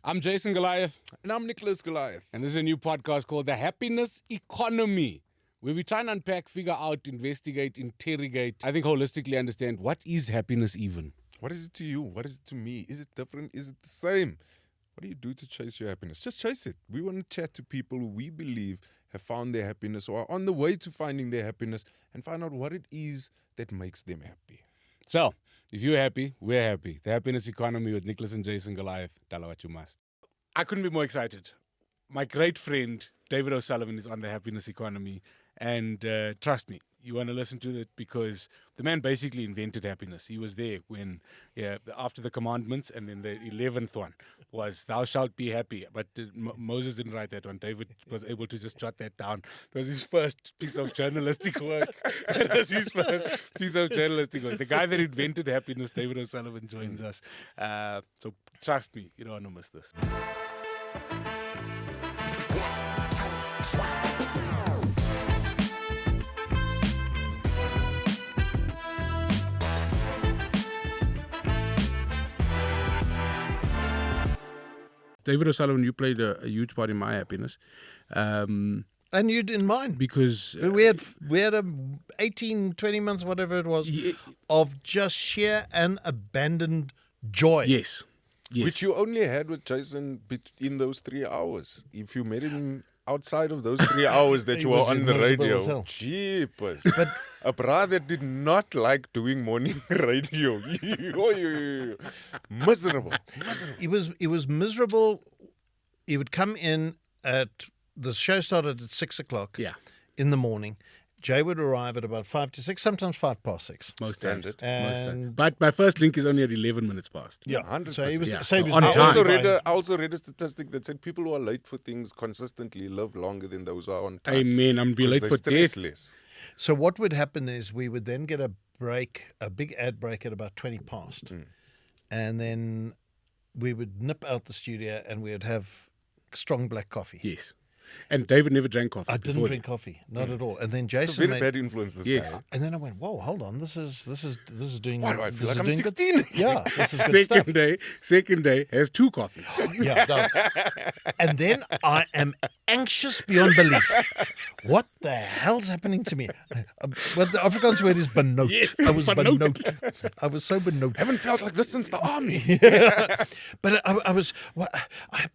I'm Jason Goliath, And I'm Nicholas Goliath. and this is a new podcast called The Happiness Economy, where we try and unpack, figure out, investigate, interrogate, I think holistically understand what is happiness even. What is it to you? What is it to me? Is it different? Is it the same? What do you do to chase your happiness? Just chase it. We want to chat to people who we believe have found their happiness or are on the way to finding their happiness and find out what it is that makes them happy. So, if you're happy, we're happy. The Happiness Economy with Nicholas and Jason Goliath. Tell her what you must. I couldn't be more excited. My great friend, David OSullivan, is on The Happiness Economy. And trust me, you want to listen to it because the man basically invented happiness. He was there when, after the commandments, and then the 11th one was, thou shalt be happy. But Moses didn't write that one. David was able to just jot that down. It was his first piece of journalistic work. It was his first piece of journalistic work. The guy that invented happiness, David OSullivan, joins us. So trust me, you don't want to miss this. David OSullivan, you played a huge part in my happiness. And you in mine. Because We had 18, 20 months, whatever it was, of just sheer and abandoned joy. yes. Which you only had with Jason in those 3 hours. If you met him outside of those 3 hours that He you were was on the miserable as radio, hell. jeepers. But a brother did not like doing morning radio. Miserable. He was miserable. He would come in the show started at 6 o'clock Yeah. in the morning. Jay would arrive at about 5 to 6, sometimes 5 past 6. Most Standard. times. And But my first link is only at 11 minutes past. yeah, 100%. so he was, Yeah. so he was On I time. also read a statistic that said people who are late for things consistently live longer than those who are on time. Amen. I'm be 'Cause late they for stress death. less. So what would happen is we would then get a break, a big ad break at about 20 past. And then we would nip out the studio and we would have strong black coffee. Yes. And David never drank coffee. I didn't before drink coffee, not at all. And then It's a Jason very made, bad influence, this Yes. guy. and then I went, whoa, hold on, this is doing. Why do I this feel like is I'm doing good. 16? Yeah, this is good stuff. Second day has 2 coffees. Yeah, no. And then I am anxious beyond belief. What the hell's happening to me? Well, the Afrikaans word is benoot. Yes, I was benoot. benoot. I was so benoot. Haven't felt like this since the army. But I was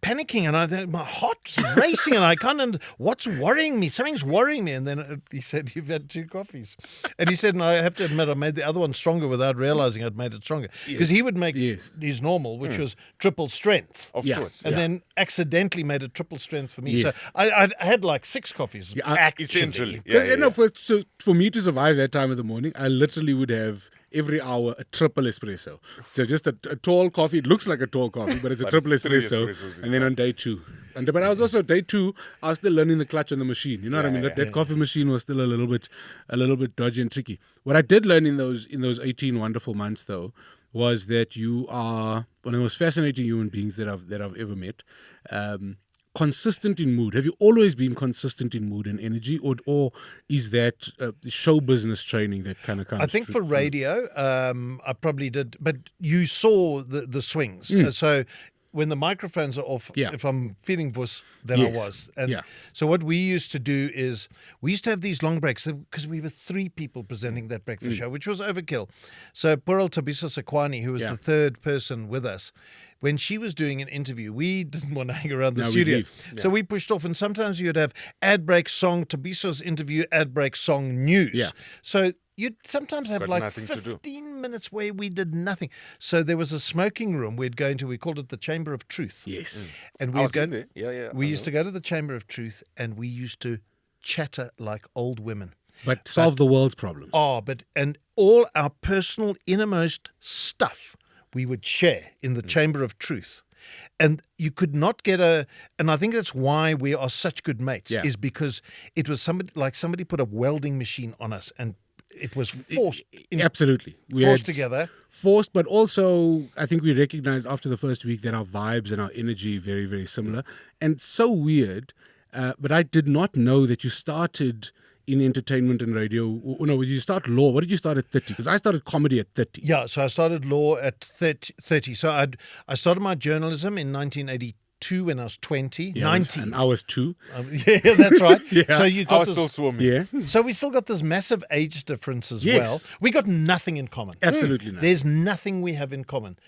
panicking, and my heart's racing, and I can't. What's worrying me? Something's worrying me. And then he said, "You've had 2 coffees," and he said, "And I have to admit, I made the other one stronger without realizing I'd made it stronger because he would make his normal, which was triple strength, Of Yeah. course. and then accidentally made it triple strength for me. Yes. So I had like 6 coffees. Actually. Essentially. For me to survive that time of the morning, I literally would have every hour a triple espresso. So just a tall coffee. It looks like a tall coffee, but it's a But triple it's 3 espresso. espressos And then on day 2. But I was also, day 2, I was still learning the clutch on the machine. You know what I mean? That coffee machine was still a little bit dodgy and tricky. What I did learn in those 18 wonderful months, though, was that you are one of the most fascinating human beings that I've ever met. Consistent in mood. Have you always been consistent in mood and energy, or is that show business training that kind of comes? I think for radio, I probably did, but you saw the swings. So when the microphones are off, Yeah. if I'm feeling vuss, then Yes. I was. And Yeah. so what we used to do is we used to have these long breaks because we were 3 people presenting that breakfast show, which was overkill. So Pearl Tabiso Sekwani, who was Yeah. the third person with us, when she was doing an interview, we didn't want to hang around the No, we'd studio. leave. So we pushed off, and sometimes you'd have ad break song, Tabiso's interview, ad break song, news. Yeah. So you'd sometimes have Got like nothing to do. 15 minutes where we did nothing. So there was a smoking room we'd go into. We called it the Chamber of Truth. Yes. And I we'd was go. in there. Yeah. We used to go to the Chamber of Truth, and we used to chatter like old women. But solve the world's problems. And all our personal innermost stuff we would share in the Chamber of Truth. And you could not get and I think that's why we are such good mates, Yeah. is because it was somebody put a welding machine on us, and it was forced Absolutely. We forced had together. Forced, but also I think we recognized after the first week that our vibes and our energy very, very similar. And so weird, but I did not know that you started in entertainment and radio? No, did you start law? What did you start at 30? Because I started comedy at 30. Yeah, so I started law at 30. So I started my journalism in 1982 when I was 20, Yeah, 19. And I was 2. Yeah, that's right. Yeah. So you I got was this, still swimming. Yeah. so we still got this massive age difference as Yes. well. We got nothing in common. Absolutely not. There's nothing we have in common,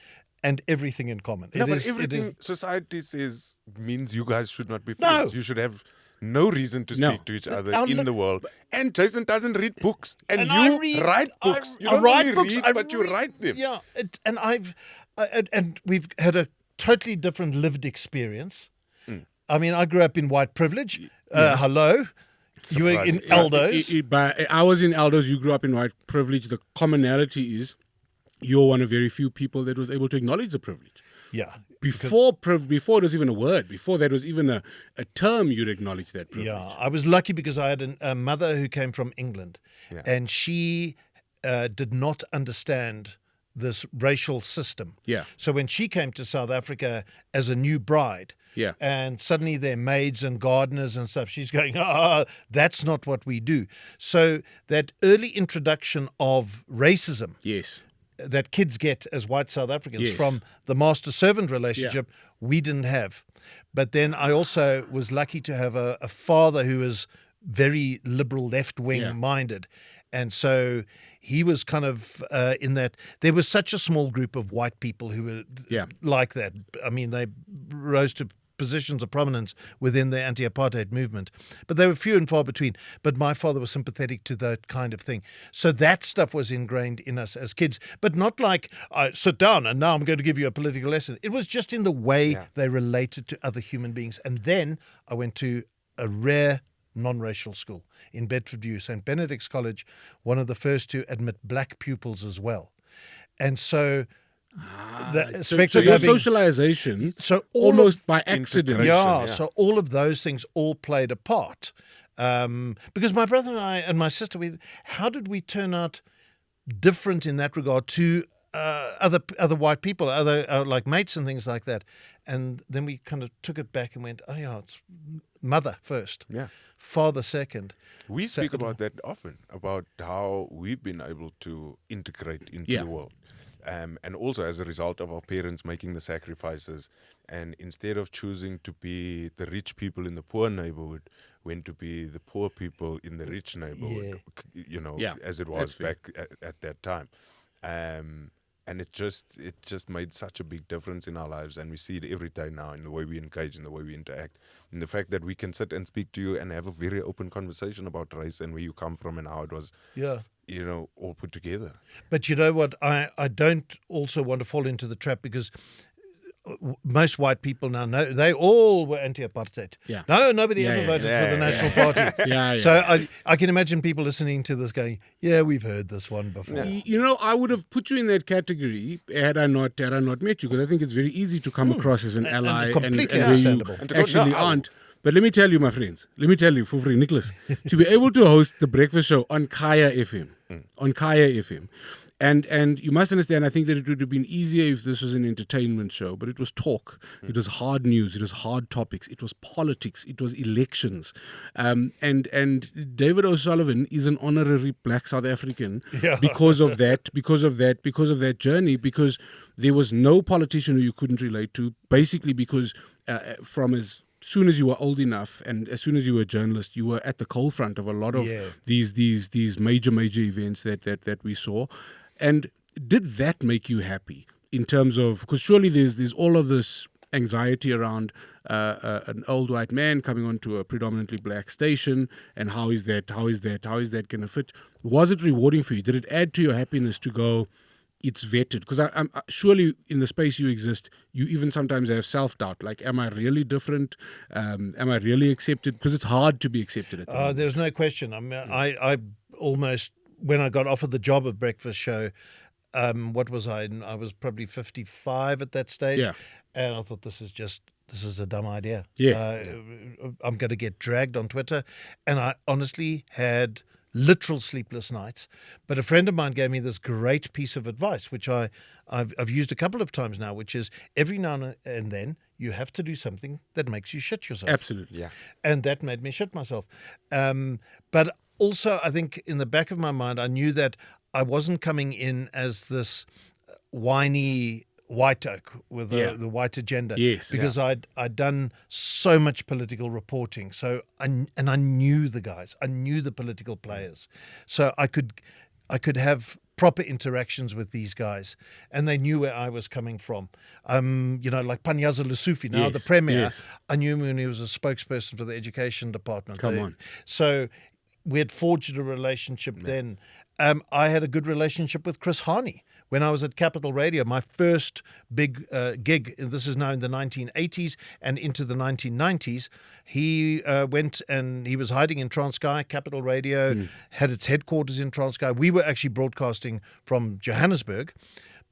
and everything in common. No, It but is- everything society says means you guys should not be friends. No. You should have no reason to No. speak to each other Now in look- the world. And Jason doesn't read books. And And you I write books. You I don't write only books, read, I but you read- write them. Yeah, and we've had a totally different lived experience. I mean, I grew up in white privilege. Hello, you were in Surprising. Aldos. I was in Aldos. You grew up in white privilege. The commonality is you're one of very few people that was able to acknowledge the privilege. Yeah, Before it was even a word, before that was even a term, you'd acknowledge that privilege. yeah. I was lucky because I had a mother who came from England, Yeah. and she did not understand this racial system. Yeah. So when she came to South Africa as a new bride, Yeah. and suddenly they're maids and gardeners and stuff, she's going, that's not what we do. So that early introduction of racism Yes. that kids get as white South Africans Yes. from the master-servant relationship, we didn't have. But then I also was lucky to have a father who was very liberal, left-wing Yeah. minded. And so he was kind of in that. There was such a small group of white people who were Yeah. like that. I mean, they rose to positions of prominence within the anti-apartheid movement, but they were few and far between. But my father was sympathetic to that kind of thing. So that stuff was ingrained in us as kids, but not like, sit down and now I'm going to give you a political lesson. It was just in the way they related to other human beings. And then I went to a rare non-racial school in Bedfordview, St. Benedict's College, one of the first to admit black pupils as well. And so the So spectrum your having- socialization, so all of almost by accident. Integration. yeah, yeah. so all of those things all played a part. Because my brother and I and my sister, how did we turn out different in that regard to other white people, other like mates and things like that? And then we kind of took it back and went, oh yeah, it's mother first, Yeah. father second. We speak about that often, about how we've been able to integrate into Yeah. the world. And also as a result of our parents making the sacrifices, and instead of choosing to be the rich people in the poor neighborhood, went to be the poor people in the rich neighborhood, you know, Yeah, as it that's was fair. back at that time. And it just made such a big difference in our lives, and we see it every day now in the way we engage, in the way we interact, in the fact that we can sit and speak to you and have a very open conversation about race and where you come from and how it was, Yeah. you know, all put together. But you know what? I don't also want to fall into the trap because most white people now know they all were anti-apartheid. Yeah. No, nobody Yeah, ever yeah, voted yeah, for the yeah, National Party. Yeah, So I can imagine people listening to this going, "Yeah, we've heard this one before." You know, I would have put you in that category had I not met you, because I think it's very easy to come across as an And ally completely where you understandable. And to go, actually no. aren't. But let me tell you, my friends, Fufri Nicholas, to be able to host the breakfast show on Kaya FM, and you must understand, I think that it would have been easier if this was an entertainment show, but it was talk, it was hard news, it was hard topics, it was politics, it was elections, and David O'Sullivan is an honorary Black South African Yeah. because of that journey, because there was no politician who you couldn't relate to, basically because from as soon as you were old enough and as soon as you were a journalist, you were at the cold front of a lot of these major events that we saw. And did that make you happy in terms of, because surely there's all of this anxiety around an old white man coming onto a predominantly black station, and how is that going to fit? Was it rewarding for you? Did it add to your happiness to go, it's vetted? Because I'm surely in the space you exist, you even sometimes have self-doubt, like, am I really different? Am I really accepted? Because it's hard to be accepted at the moment. There's no question. I mean, I almost, when I got offered the job of breakfast show, what was I? I was probably 55 at that stage. Yeah. And I thought, this is a dumb idea. Yeah. I'm going to get dragged on Twitter. And I honestly had literal sleepless nights. But a friend of mine gave me this great piece of advice, which I've used a couple of times now, which is every now and then you have to do something that makes you shit yourself. Absolutely. Yeah. And that made me shit myself. But also, I think in the back of my mind, I knew that I wasn't coming in as this whiny white oak with the white agenda. Yes. Because I'd done so much political reporting. So I knew the guys. I knew the political players. So I could have proper interactions with these guys, and they knew where I was coming from. Like Panyaza Lesufi, now the Premier, yes. I knew him when he was a spokesperson for the education department. Come on. So we had forged a relationship then. I had a good relationship with Chris Harney. When I was at Capital Radio, my first big gig, this is now in the 1980s and into the 1990s, he went and he was hiding in Transkei. Capital Radio had its headquarters in Transkei. We were actually broadcasting from Johannesburg,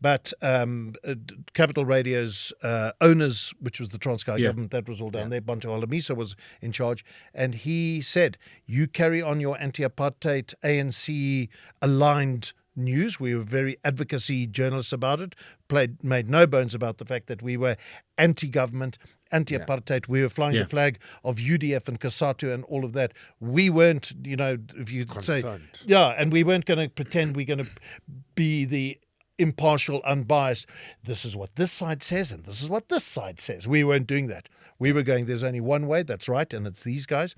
but Capital Radio's owners, which was the Transkei government, that was all down there. Bantu Holomisa was in charge. And he said, you carry on your anti-apartheid, ANC-aligned news. We were very advocacy journalists about it, made no bones about the fact that we were anti-government, anti-apartheid. We were flying the flag of UDF and COSATU and all of that. We weren't, if you say, and we weren't going to pretend we're going to be the impartial, unbiased, this is what this side says and this is what this side says. We weren't doing that. We were going, there's only one way, that's right, and it's these guys.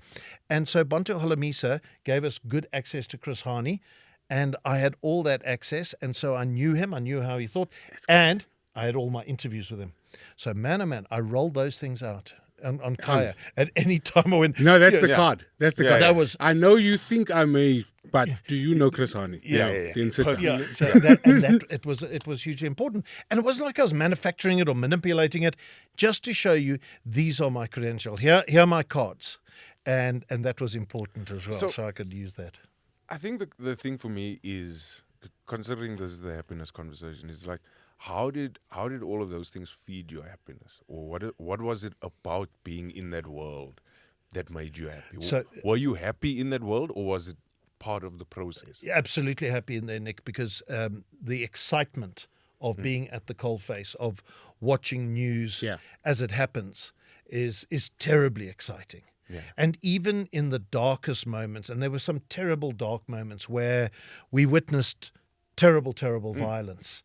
And so Bantu Holomisa gave us good access to Chris Harney, and I had all that access, and so I knew him, I knew how he thought, and I had all my interviews with him. So man, oh man, I rolled those things out on Kaya at any time I went. No, that's the card. That's the card. That was. I know you think I may, but do you know Chris Harney? Then sit down. Yeah, so it was hugely important, and it wasn't like I was manufacturing it or manipulating it, just to show you these are my credentials. Here are my cards, and that was important as well, so I could use that. I think the thing for me is, considering this is the happiness conversation, is like, how did all of those things feed your happiness, or what was it about being in that world that made you happy? So, were you happy in that world, or was it part of the process? Absolutely happy in there, Nick, because the excitement of being at the coalface, of watching news as it happens, is terribly exciting. Yeah. And even in the darkest moments, and there were some terrible dark moments where we witnessed terrible violence.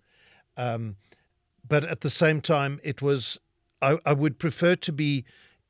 But at the same time, it was, I would prefer to be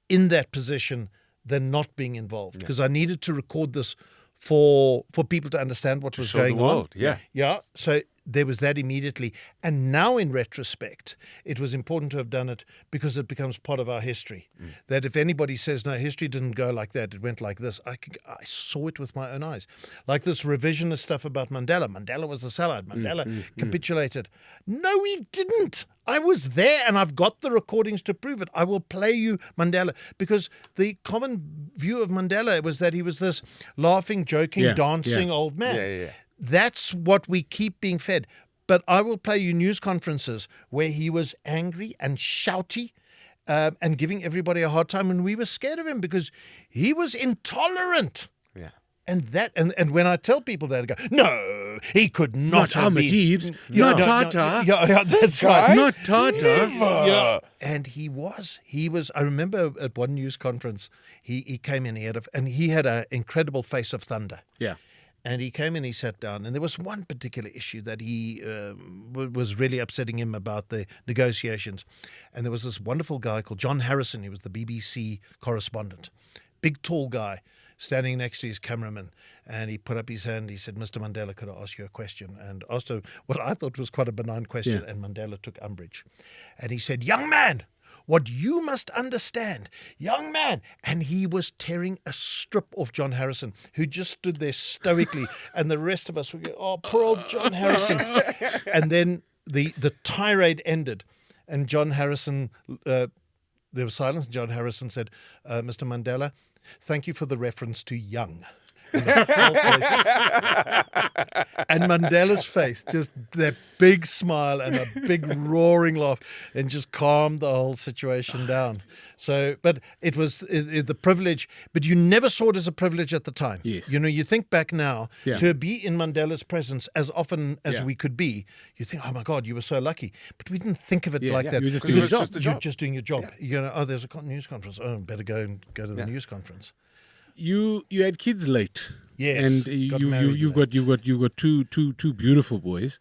in that position than not being involved, because I needed to record this for people to understand what was going on. Yeah. So there was that immediately. And now in retrospect, it was important to have done it because it becomes part of our history. That if anybody says, no, history didn't go like that, it went like this, I saw it with my own eyes. Like this revisionist stuff about Mandela. Mandela was a sellout. Mandela capitulated. No, he didn't. I was there and I've got the recordings to prove it. I will play you Mandela, because the common view of Mandela was that he was this laughing, joking, dancing old man. That's what we keep being fed. But I will play you news conferences where he was angry and shouty and giving everybody a hard time, and we were scared of him because he was intolerant. Yeah. And when I tell people that, I go, no, he could not have been. Not Tata. Yeah, that's right. Not Tata. Yeah. And he was. I remember at one news conference, he came in, he had an incredible face of thunder. Yeah. And he came in, he sat down, and there was one particular issue that he was really upsetting him about the negotiations. And there was this wonderful guy called John Harrison. He was the BBC correspondent. Big, tall guy, standing next to his cameraman. And he put up his hand. He said, Mr. Mandela, could I ask you a question? And asked him what I thought was quite a benign question. And Mandela took umbrage. And he said, young man, what you must understand, young man. And he was tearing a strip off John Harrison, who just stood there stoically. And the rest of us were going, oh, poor old John Harrison. And then the tirade ended. And John Harrison, there was silence. John Harrison said, Mr. Mandela, thank you for the reference to young. And Mandela's face, just that big smile and a big roaring laugh, and just calmed the whole situation down. So, but it was the privilege, but you never saw it as a privilege at the time. Yes. You think back now, to be in Mandela's presence as often as we could be, you think, oh my God, you were so lucky. But we didn't think of it like that. You're just Because doing your job. You're just doing your job. There's a news conference. Oh, better go to the news conference. You had kids late. Yes, and got married you've got two beautiful boys.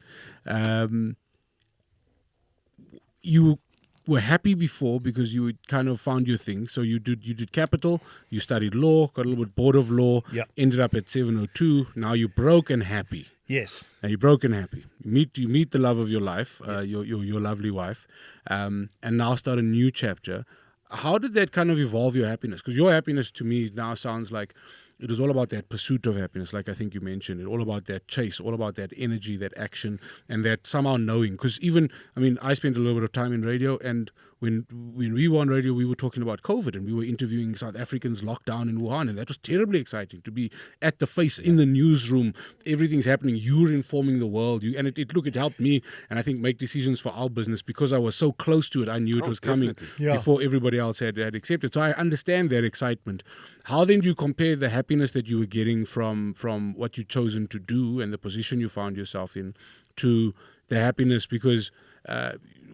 You were happy before because you had kind of found your thing. So you did capital, you studied law, got a little bit bored of law, Yep. ended up at 702. Now you're broke and happy. Yes. Now you're broke and happy. You meet the love of your life, your lovely wife, and now start a new chapter. How did that kind of evolve your happiness? Because your happiness to me now sounds like it was all about that pursuit of happiness, like I think you mentioned. It all about that chase, all about that energy, that action, and that somehow knowing. Because I spent a little bit of time in radio, and when we were on radio, we were talking about COVID, and we were interviewing South Africans locked down in Wuhan, and that was terribly exciting to be at the face in the newsroom. Everything's happening. You're informing the world. It helped me, and I think make decisions for our business because I was so close to it. I knew it was coming before everybody else had accepted. So I understand that excitement. How then do you compare the happiness that you were getting from what you'd chosen to do and the position you found yourself in to the happiness? Because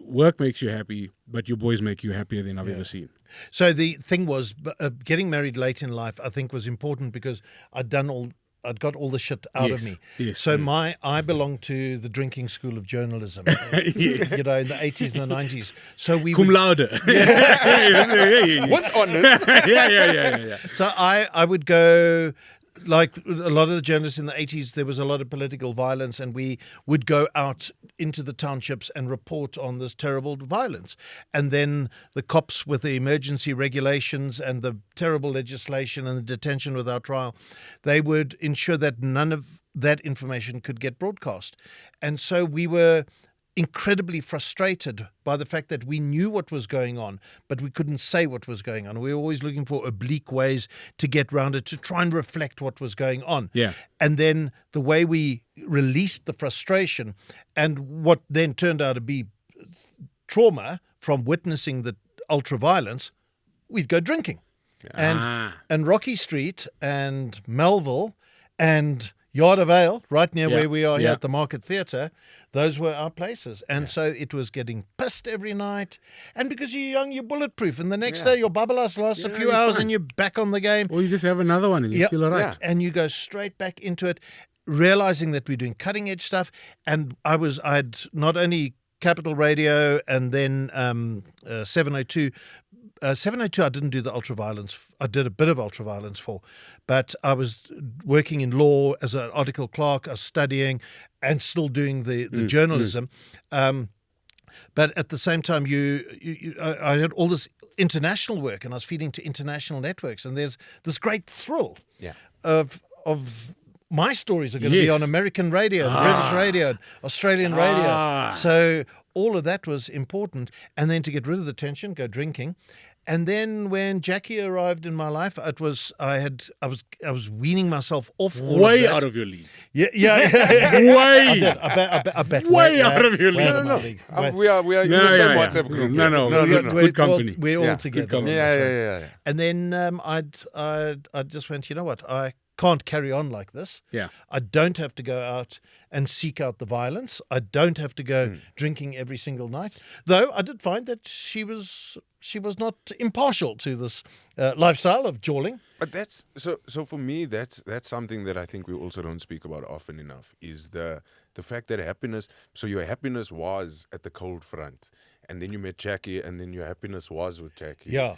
work makes you happy, but your boys make you happier than I've ever seen. So the thing was, getting married late in life, I think, was important because I'd got all the shit out of me. Yes, so I belonged to the drinking school of journalism, Yes. in the 80s and the 90s. So we Cum would, laude. With honors. yeah. so I would go, like a lot of the journalists in the 80s, there was a lot of political violence, and we would go out into the townships and report on this terrible violence. And then the cops, with the emergency regulations and the terrible legislation and the detention without trial, they would ensure that none of that information could get broadcast. And so we were incredibly frustrated by the fact that we knew what was going on, but we couldn't say what was going on. We were always looking for oblique ways to get around it, to try and reflect what was going on. Yeah. And then the way we released the frustration, and what then turned out to be trauma from witnessing the ultra-violence, we'd go drinking. And Rocky Street and Melville and Yard of Ale, right near where we are here at the Market Theatre, those were our places. And so it was getting pissed every night. And because you're young, you're bulletproof. And the next day, your bubble lasts a few hours and you're back on the game. Or you just have another one and you feel all right. Yeah. And you go straight back into it, realizing that we're doing cutting edge stuff. And I'd not only Capital Radio and then 702. 702, I didn't do the ultraviolence. I did a bit of ultraviolence for, but I was working in law as an article clerk. I was studying and still doing the journalism. But at the same time, I had all this international work, and I was feeding to international networks. And there's this great thrill of my stories are going to be on American radio, and British radio, and Australian radio. So all of that was important. And then to get rid of the tension, go drinking. And then when Jackie arrived in my life, I was weaning myself off all Way of that. out of your league. Yeah. Way. I did. I bet Way out of your league. out of my No. league. We are in the same WhatsApp group. No. We're Good company. We're all together. company. Yeah. And then I just went, you know what? I can't carry on like this. Yeah. I don't have to go out and seek out the violence. I don't have to go drinking every single night. Though I did find that she was not impartial to this lifestyle of jawling. But that's so for me, that's something that I think we also don't speak about often enough, is the fact that happiness, so your happiness was at the cold front, and then you met Jackie, and then your happiness was with Jackie. Yeah.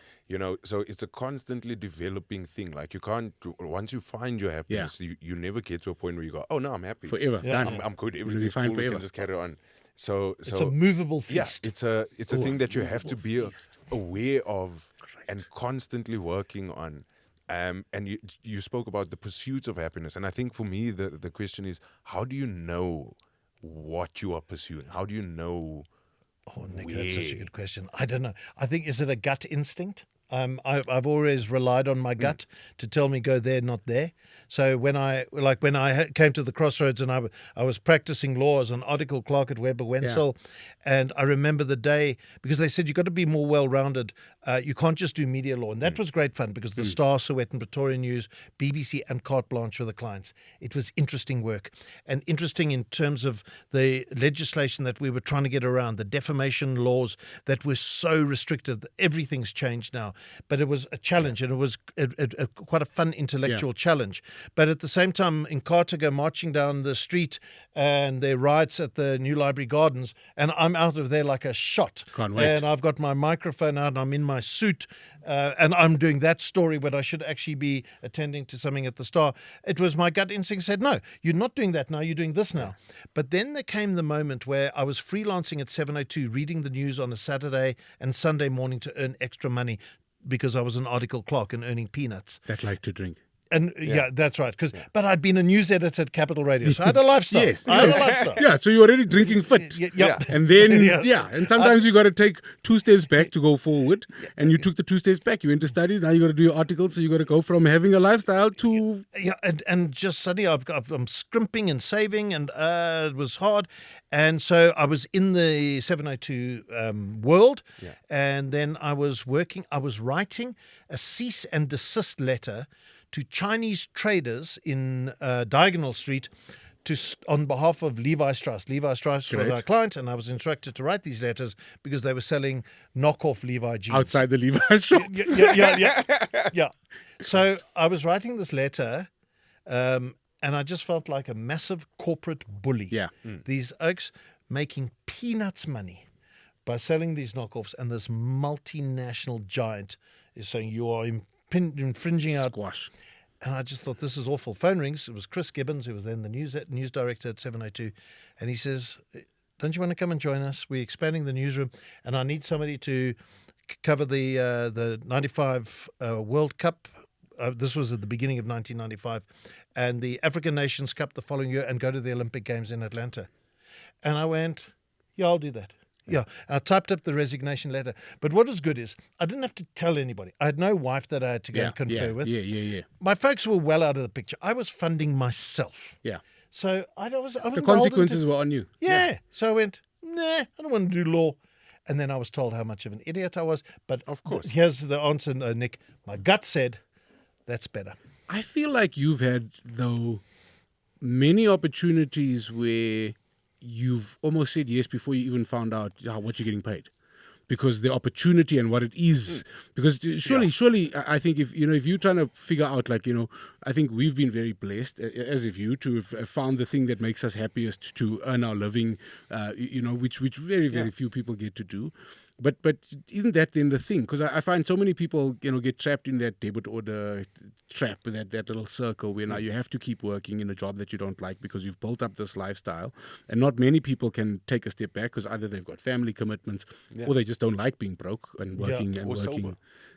So it's a constantly developing thing. Like you can't, once you find your happiness, you never get to a point where you go, oh no, I'm happy. Forever. Yeah. Done. I'm good. It'll be Everything's fine cool. We forever. can just carry on. So It's a movable feast. yeah, it's a thing that you have to be aware of and constantly working on. And you spoke about the pursuit of happiness, and I think for me the question is, how do you know what you are pursuing? How do you know? Oh, Nick, that's such a good question. I don't know. I think, is it a gut instinct? I've always relied on my gut to tell me go there, not there. So when I came to the crossroads and I was practicing law as an article clerk at Webber Wentzel, and I remember the day, because they said you've got to be more well-rounded. You can't just do media law. And that was great fun because the Star, Sowetan, Pretoria News, BBC and Carte Blanche were the clients. It was interesting work, and interesting in terms of the legislation that we were trying to get around, the defamation laws that were so restricted. Everything's changed now. But it was a challenge, and it was quite a fun intellectual challenge. But at the same time, in Cartigo, marching down the street and their riots at the New Library Gardens, and I'm out of there like a shot. Can't wait. And I've got my microphone out and I'm in my suit and I'm doing that story when I should actually be attending to something at the Star. It was my gut instinct said, no, you're not doing that now, you're doing this now. But then there came the moment where I was freelancing at 702, reading the news on a Saturday and Sunday morning to earn extra money because I was an article clerk and earning peanuts. That like to drink. And yeah, that's right. But I'd been a news editor at Capital Radio, so I had a lifestyle. Yes. I had a lifestyle. Yeah, so you're already drinking fit. Yeah. And then, Yeah. and sometimes you got to take 2 steps back to go forward. And you took the 2 steps back. You went to study. Now you got to do your articles. So you got to go from having a lifestyle to. Yeah, and just suddenly I'm scrimping and saving, and it was hard. And so I was in the 702 world, and then I was writing a cease and desist letter to Chinese traders in Diagonal Street on behalf of Levi Strauss. Levi Strauss was our client, and I was instructed to write these letters because they were selling knockoff Levi jeans. Outside the Levi's shop. Yeah. So I was writing this letter, and I just felt like a massive corporate bully. Yeah. These oaks making peanuts money by selling these knockoffs, and this multinational giant is saying you are infringing our Squash. And I just thought, this is awful. Phone rings. It was Chris Gibbons, who was then the news director at 702. And he says, don't you want to come and join us? We're expanding the newsroom, and I need somebody to cover the 95 World Cup. This was at the beginning of 1995. And the African Nations Cup the following year, and go to the Olympic Games in Atlanta. And I went, yeah, I'll do that. Yeah, and I typed up the resignation letter. But what was good is I didn't have to tell anybody. I had no wife that I had to go and confer with. Yeah. My folks were well out of the picture. I was funding myself. Yeah. So I was The consequences were on you. Yeah. So I went, nah, I don't want to do law. And then I was told how much of an idiot I was. But Of course. Here's the answer, Nick. My gut said, that's better. I feel like you've had, though, many opportunities where you've almost said yes before you even found out what you're getting paid, because the opportunity and what it is. Because surely, I think if you're trying to figure out, I think we've been very blessed, as if you, to have found the thing that makes us happiest to earn our living, which very, very few people get to do. But isn't that then the thing? Because I find so many people, get trapped in that debit order trap, that little circle where now you have to keep working in a job that you don't like because you've built up this lifestyle. And not many people can take a step back because either they've got family commitments or they just don't like being broke and working and working.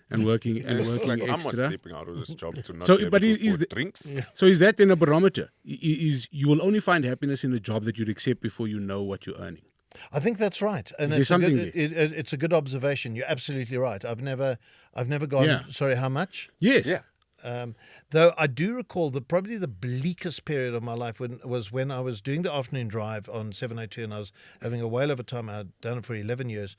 And working It's like, I'm extra. not stepping out of this job to not So, be able but to is afford the- drinks. So is that then a barometer? Is you will only find happiness in the job that you'd accept before you know what you're earning? I think that's right, and Is it's there a good, something it's a good observation. You're absolutely right. I've never gone. Yeah. Sorry, how much? Yes. Yeah. Though I do recall that probably the bleakest period of my life was when I was doing the afternoon drive on 702, and I was having a whale of a time. I'd done it for 11 years,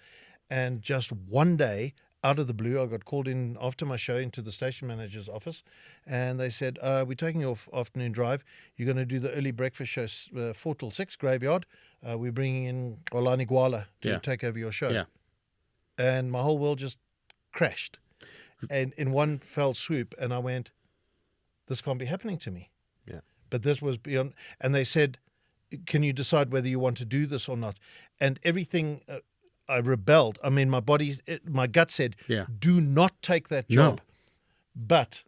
and just one day, out of the blue, I got called in after my show into the station manager's office, and they said, we're taking you off afternoon drive. You're going to do the early breakfast show, 4 till 6, graveyard. We're bringing in Olani Gwala to take over your show. Yeah. And my whole world just crashed, and in one fell swoop, and I went, this can't be happening to me. Yeah. But this was beyond, and they said, can you decide whether you want to do this or not? And everything... I rebelled. I mean, my gut said, do not take that job. No. But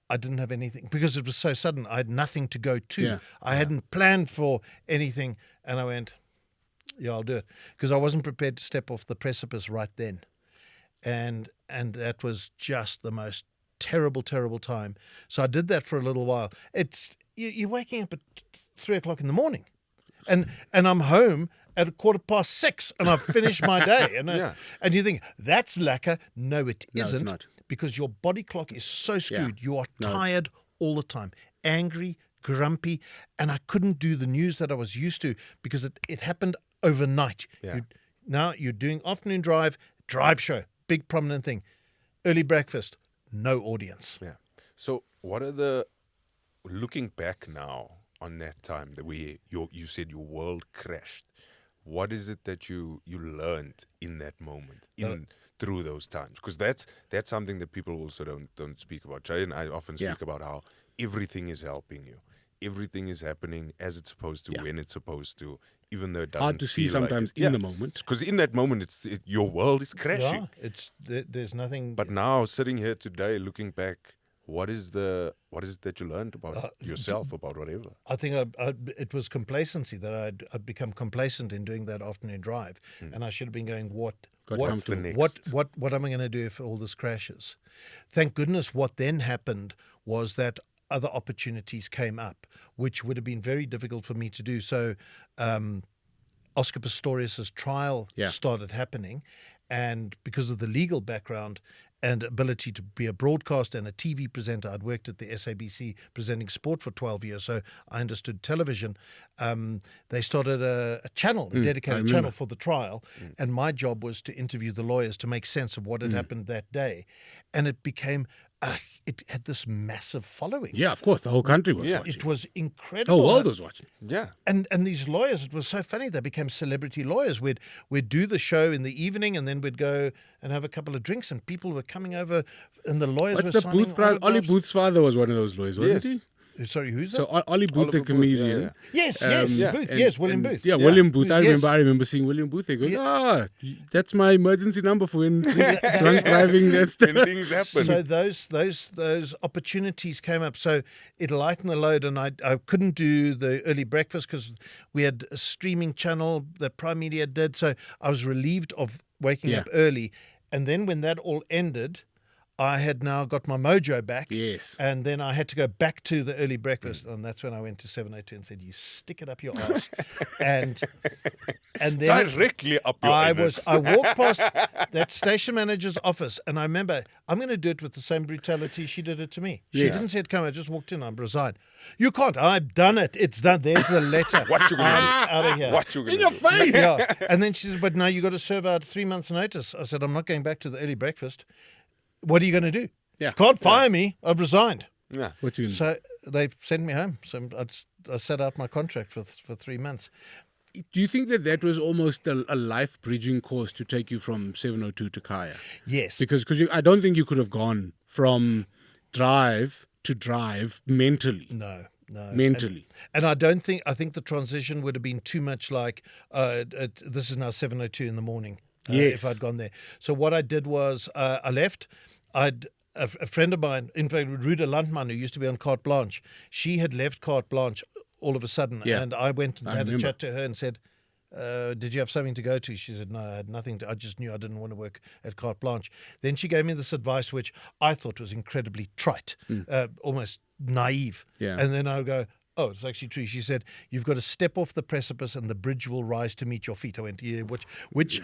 I didn't have anything because it was so sudden. I had nothing to go to. Yeah. I hadn't planned for anything. And I went, yeah, I'll do it. Because I wasn't prepared to step off the precipice right then. And that was just the most terrible, terrible time. So I did that for a little while. You're waking up at 3 o'clock in the morning. And I'm home at 6:15 and I've finished my day. And you think, that's lacquer. No, it isn't. It's not. Because your body clock is so skewed. Yeah. You are tired all the time, angry, grumpy. And I couldn't do the news that I was used to because it happened overnight. Yeah. Now you're doing afternoon drive show. big prominent thing. Early breakfast, no audience. Yeah. So what are looking back now on that time that you said your world crashed, what is it that you learned in that moment, through those times? Because that's something that people also don't speak about. Jay and I often speak about how everything is helping you. Everything is happening as it's supposed to, when it's supposed to, even though it doesn't Hard to see feel like sometimes it. in the moment. Because in that moment, your world is crashing. Yeah, there's nothing. But now, sitting here today, looking back, what is it that you learned about yourself, about whatever? I think it was complacency that I'd become complacent in doing that afternoon drive, and I should have been going, what's the next? What am I going to do if all this crashes? Thank goodness what then happened was that other opportunities came up, which would have been very difficult for me to do. So Oscar Pistorius' trial started happening, and because of the legal background and ability to be a broadcaster and a TV presenter, I'd worked at the SABC presenting sport for 12 years, so I understood television. They started a channel, a dedicated channel for the trial, and my job was to interview the lawyers to make sense of what had happened that day. And it became... it had this massive following. Yeah, of course. The whole country was watching. It was The incredible. whole world was watching. Yeah. And these lawyers, it was so funny. They became celebrity lawyers. We'd do the show in the evening, and then we'd go and have a couple of drinks, and people were coming over, and the lawyers What's were the signing Booth prize? Ollie autographs. Booth's father was one of those lawyers, wasn't Yes. he? Sorry, who's So that? Ollie Booth, Oliver the Booth, comedian. yeah. Yes, William Booth. Yeah, William Booth. I Yes. remember seeing William Booth. They go, that's my emergency number for when drunk driving. That's When things happen. So those opportunities came up. So it lightened the load, and I couldn't do the early breakfast because we had a streaming channel that Prime Media did. So I was relieved of waking up early. And then when that all ended, I had now got my mojo back. Yes. And then I had to go back to the early breakfast. And that's when I went to 702 and said, you stick it up your ass. and then Directly up your anus. I walked past that station manager's office, and I remember, I'm going to do it with the same brutality she did it to me. She didn't say it come. I just walked in. I resigned. You can't. I've done it. It's done. There's the letter. What you gonna do? Out of here. What you gonna In your do? face. Yeah. And then she said, but now you got to serve out 3 months' notice. I said, I'm not going back to the early breakfast. What are you going to do? Yeah. Can't fire me. I've resigned. Yeah. What you So they sent me home. So I sat out my contract for 3 months. do you think that was almost a life bridging course to take you from 702 to Kaya? Yes. Because I don't think you could have gone from drive to drive mentally. No. Mentally. And I think the transition would have been too much like, this is now 7:02 in the morning. Yes. If I'd gone there. So what I did was I left. A friend of mine, in fact, Ruda Landman, who used to be on Carte Blanche, she had left Carte Blanche all of a sudden. Yeah. And I went and I had remember. a chat to her and said, did you have something to go to? She said, no, I had nothing to. I just knew I didn't want to work at Carte Blanche. Then she gave me this advice, which I thought was incredibly trite, almost naive. Yeah. And then I would go, oh, it's actually true. She said, you've got to step off the precipice and the bridge will rise to meet your feet. I went, yeah, which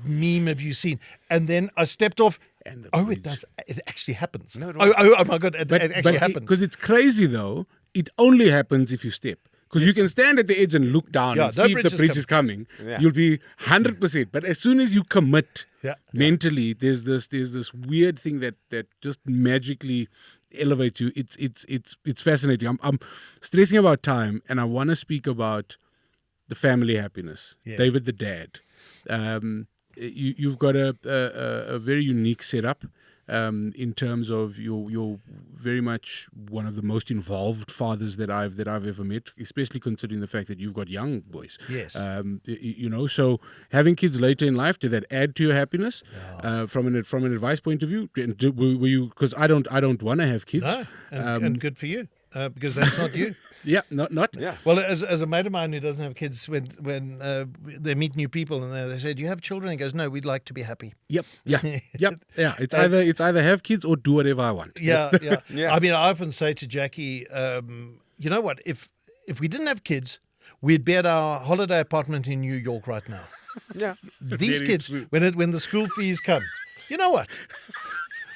meme have you seen? And then I stepped off. And the Oh, bridge. it does. It actually happens. No, Oh my God, it actually happens. Because it's crazy, though. It only happens if you step. Because you can stand at the edge and look down Yeah, and no see if the bridge is bridge is coming. Yeah. You'll be 100%. But as soon as you commit Yeah. mentally, there's this weird thing that just magically elevates you. It's fascinating. I'm stressing about time, and I want to speak about the family happiness. Yeah. David the dad. You've got a very unique setup. In terms of you're very much one of the most involved fathers that I've ever met, especially considering the fact that you've got young boys. Yes. So having kids later in life, did that add to your happiness? From an advice point of view, were you? Because I don't want to have kids. No, and good for you, because that's not you. Yeah, not. Yeah. Well, as a mate of mine who doesn't have kids, when they meet new people and they say, "Do you have children?" He goes, "No, we'd like to be happy." Yep. Yeah. Yeah. It's either have kids or do whatever I want. Yeah. Yeah. I mean, I often say to Jackie, you know what? If we didn't have kids, we'd be at our holiday apartment in New York right now. Yeah. These Very kids, true. when the school fees come, you know what?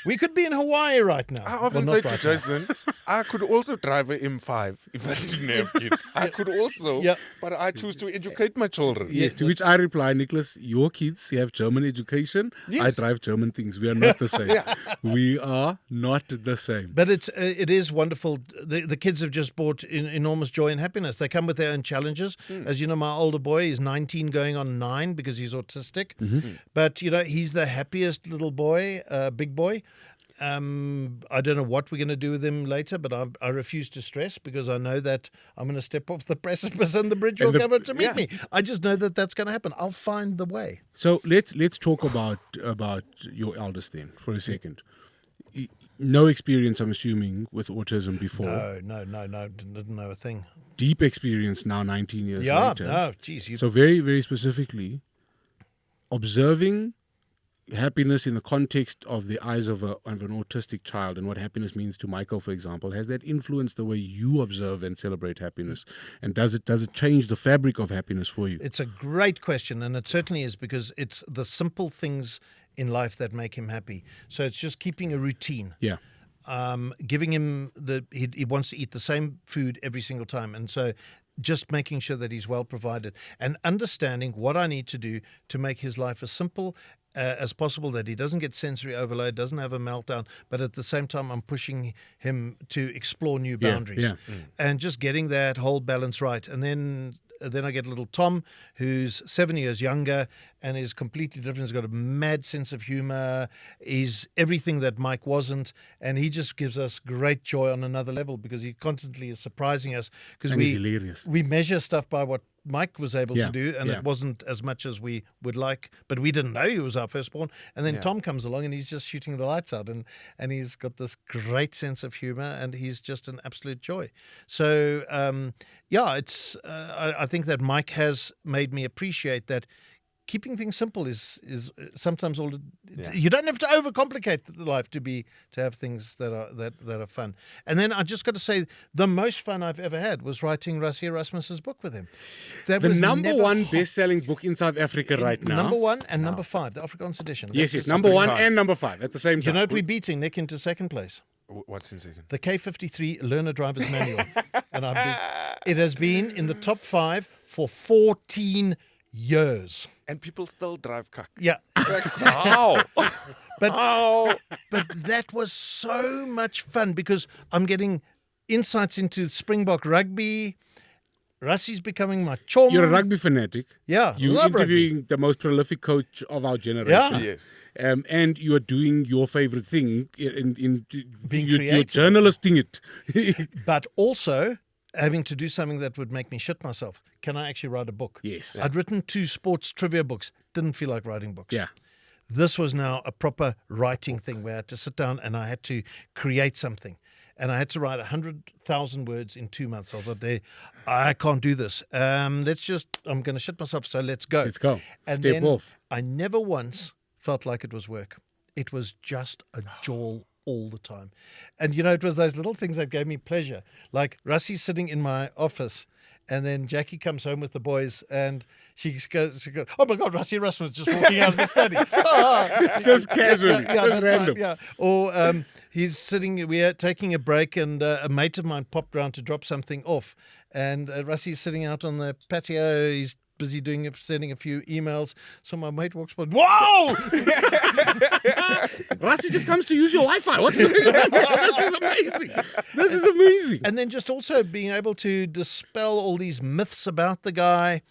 We could be in Hawaii right now. I often Well, say not to right now. Jason, I could also drive a M5 if I didn't have kids. I could also, Yeah. but I choose to educate my children. Yes, to which I reply, Nicholas, your kids have German education. I Yes. drive German things. We are not the same. We are not the same. But it is wonderful. The kids have just brought enormous joy and happiness. They come with their own challenges. As you know, my older boy is 19 going on 9 because he's autistic. But, he's the happiest little boy, big boy. I don't know what we're going to do with him later, but I refuse to stress because I know that I'm going to step off the precipice and the bridge will come up to meet me. I just know that that's going to happen. I'll find the way. So let's talk about your eldest then for a second. No experience, I'm assuming, with autism before. No, didn't know a thing. Deep experience now, 19 years later. No, geez. So very, very specifically, observing happiness in the context of the eyes of an autistic child and what happiness means to Michael, for example, has that influenced the way you observe and celebrate happiness? And does it change the fabric of happiness for you? It's a great question, and it certainly is, because it's the simple things in life that make him happy. So it's just keeping a routine. Yeah. Giving him he wants to eat the same food every single time, and so just making sure that he's well provided and understanding what I need to do to make his life as simple as possible, that he doesn't get sensory overload, doesn't have a meltdown, but at the same time I'm pushing him to explore new boundaries and just getting that whole balance right. And then I get little Tom, who's 7 years younger and is completely different. He's got a mad sense of humor. He's everything that Mike wasn't. And he just gives us great joy on another level because he constantly is surprising us. Because he's hilarious. We measure stuff by what Mike was able to do, and Yeah. it wasn't as much as we would like, but we didn't know he was our firstborn. And then Tom comes along and he's just shooting the lights out, and he's got this great sense of humor, and he's just an absolute joy. So, it's I think that Mike has made me appreciate that keeping things simple is sometimes all. You don't have to overcomplicate life to have things that are fun. And then I just got to say, the most fun I've ever had was writing Rassie Erasmus's book with him. That The was number never one hard. best-selling book in South Africa right now. Number 1 and number 5, the Afrikaans edition. Yes, number 1 and number 5 at the same You time. know what we're beating, Nick, into second place? What's in second? The K53 Learner Driver's Manual. And it has been in the top 5 for 14 years. And people still drive cuck. Yeah. Like, how? But that was so much fun because I'm getting insights into Springbok rugby. Rassie's becoming my chum. You're a rugby fanatic. Yeah, You're love rugby. interviewing the most prolific coach of our generation. Yeah. Yes. And you are doing your favorite thing in Being you're creative. journalisting it. But also having to do something that would make me shit myself. Can I actually write a book? Yes. I'd written 2 sports trivia books. Didn't feel like writing books. Yeah. This was now a proper writing thing where I had to sit down and I had to create something. And I had to write 100,000 words in 2 months. I thought, I can't do this. I'm going to shit myself, so let's go. Let's go. And Step then off. I never once felt like it was work. It was just a joy all the time. And, it was those little things that gave me pleasure. Like Rassie's sitting in my office, and then Jackie comes home with the boys, and she goes, oh my God, Rassie Erasmus just walking out of the study. Just casually. Yeah, just that's random. right. Yeah. Or he's sitting, we're taking a break, and a mate of mine popped round to drop something off. And Rassie's sitting out on the patio. He's busy sending a few emails. So my mate walks by. Whoa! Rassie just comes to use your Wi-Fi. What's going on? This is amazing. This is amazing. And then just also being able to dispel all these myths about the guy.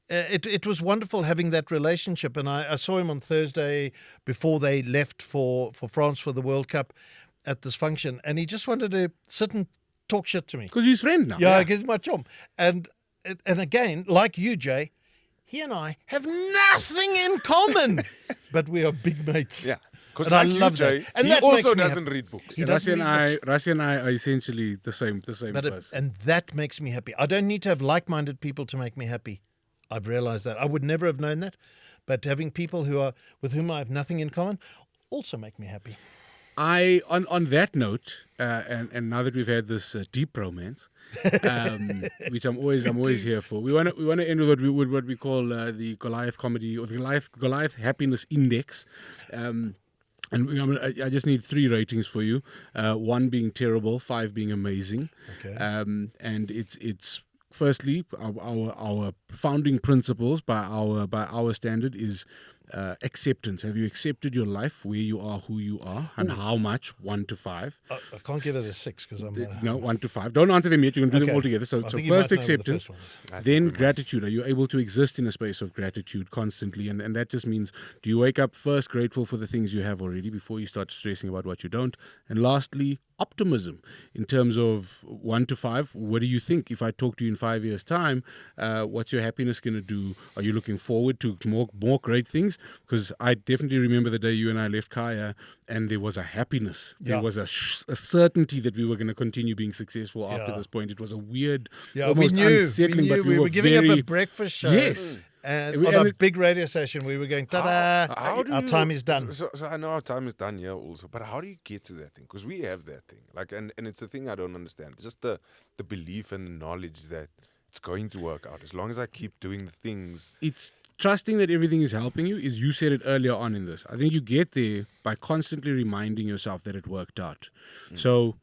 It was wonderful having that relationship. And I saw him on Thursday before they left for France for the World Cup at this function. And he just wanted to sit and talk shit to me. Because he's friend now. Yeah, he's my chum. And again, like you, Jay, he and I have nothing in common, but we are big mates. Yeah. Because And I like love you, Jay, that. And he that makes also me doesn't read books. He doesn't Rassie and I are essentially the same person. And that makes me happy. I don't need to have like-minded people to make me happy. I've realized that. I would never have known that. But having people with whom I have nothing in common also make me happy. On that note, and now that we've had this deep romance, which I'm always here for, we want to end with what we call the Goliath comedy or the Goliath Happiness Index. And I just need 3 ratings for you. 1 being terrible, 5 being amazing. Okay. And it's firstly our founding principles by our standard is acceptance. Have you accepted your life, where you are, who you are, and how much? 1 to 5. I can't get it a 6 because I'm. No, 1 to 5. Don't answer them yet. You can do them Okay. all together. So I think you first might know what the acceptance, first one is. I then think we gratitude. Are you able to exist in a space of gratitude constantly? And that just means, do you wake up first grateful for the things you have already before you start stressing about what you don't? And lastly, optimism. In terms of 1 to 5, what do you think? If I talk to you in 5 years' time, what's your happiness going to do? Are you looking forward to more great things? Because I definitely remember the day you and I left Kaya, and there was a happiness. There Yeah. was a certainty that we were going to continue being successful after Yeah. this point. It was a weird, Yeah, almost we knew. unsettling, but we were were giving very, up a breakfast show. Yes. And We- on and a it- big radio station, we were going, ta-da, How do our you- time is done. So I know our time is done here also, but how do you get to that thing? Because we have that thing, like, and it's a thing I don't understand. Just the belief and the knowledge that it's going to work out as long as I keep doing the things. It's trusting that everything is helping you. Is you said it earlier on in this. I think you get there by constantly reminding yourself that it worked out. So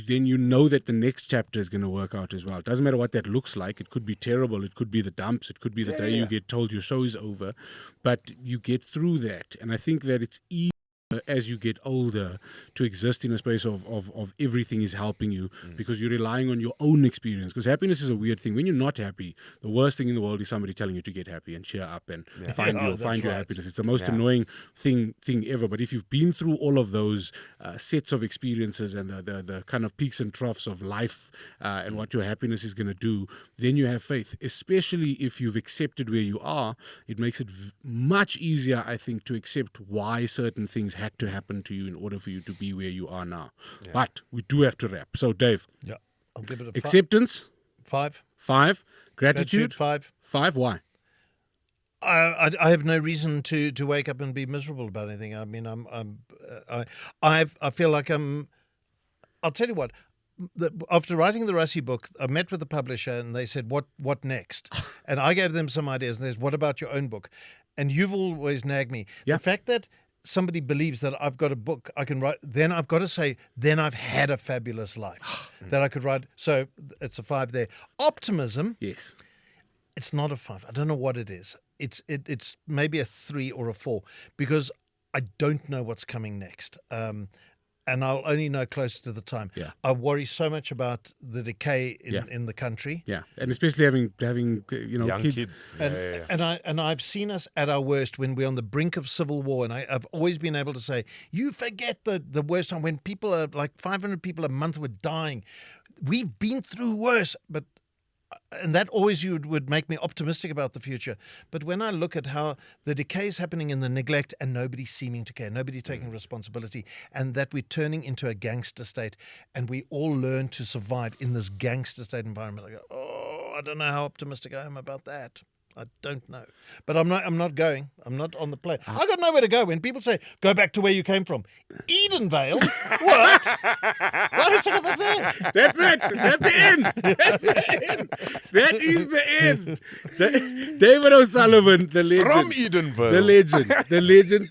then you know that the next chapter is going to work out as well. It doesn't matter what that looks like. It could be terrible. It could be the dumps. It could be the day you get told your show is over. But you get through that. And I think that it's easy as you get older to exist in a space of everything is helping you because you're relying on your own experience. Because happiness is a weird thing. When you're not happy, the worst thing in the world is somebody telling you to get happy and cheer up and find Yeah, your that's right. happiness. It's the most Yeah. annoying thing ever. But if you've been through all of those sets of experiences and the kind of peaks and troughs of life and what your happiness is going to do, then you have faith. Especially if you've accepted where you are, it makes it much easier, I think, to accept why certain things had to happen to you in order for you to be where you are now. But we do have to wrap. So, Dave, Yeah, I'll give it a acceptance, 5. 5. Gratitude, Gratitude, 5. 5. Why? I have no reason to wake up and be miserable about anything. I mean, I feel like I'll tell you what. After writing the Rassi book, I met with the publisher and they said, "What next?" And I gave them some ideas. And they said, "What about your own book?" And you've always nagged me. Yeah. The fact that somebody believes that I've got a book I can write, then I've got to say, then I've had a fabulous life that I could write. So it's a 5 there. Optimism. Yes. It's not a 5. I don't know what it is. It's maybe a 3 or a 4 because I don't know what's coming next. And I'll only know closer to the time. Yeah. I worry so much about the decay in the country. Yeah. And especially having Young kids. And I've seen us at our worst when we're on the brink of civil war. And I've always been able to say, you forget the worst time when people are like 500 people a month were dying. We've been through worse, and that always would make me optimistic about the future. But when I look at how the decay is happening in the neglect and nobody seeming to care, nobody taking responsibility, and that we're turning into a gangster state and we all learn to survive in this gangster state environment, I go, oh, I don't know how optimistic I am about that. I don't know. But I'm not going. I'm not on the plane. I got nowhere to go. When people say, go back to where you came from. Edenvale? What? Why was I about there? That's it. That's the end. That's the end. That is the end. David O'Sullivan, the legend. From Edenvale. The legend. The legend.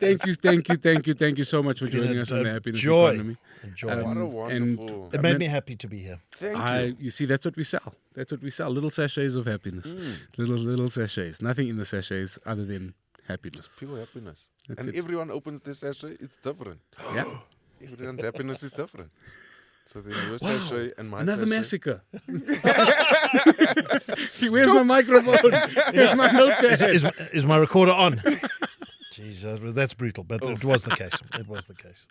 Thank you so much for joining us on the Happiness Joy. Economy. Enjoy. What a and wonderful. It made me happy to be here. Thank you. You see, that's what we sell. That's what we sell. Little sachets of happiness. Little sachets. Nothing in the sachets other than happiness. Feel happiness. That's And it. everyone opens this sachet, it's different. Yeah. Everyone's happiness is different. So then your sachet and my Another sachet. massacre. Where's my microphone? Where's my notepad? Is my recorder on? Jeez, that's brutal, but it was the case. It was the case.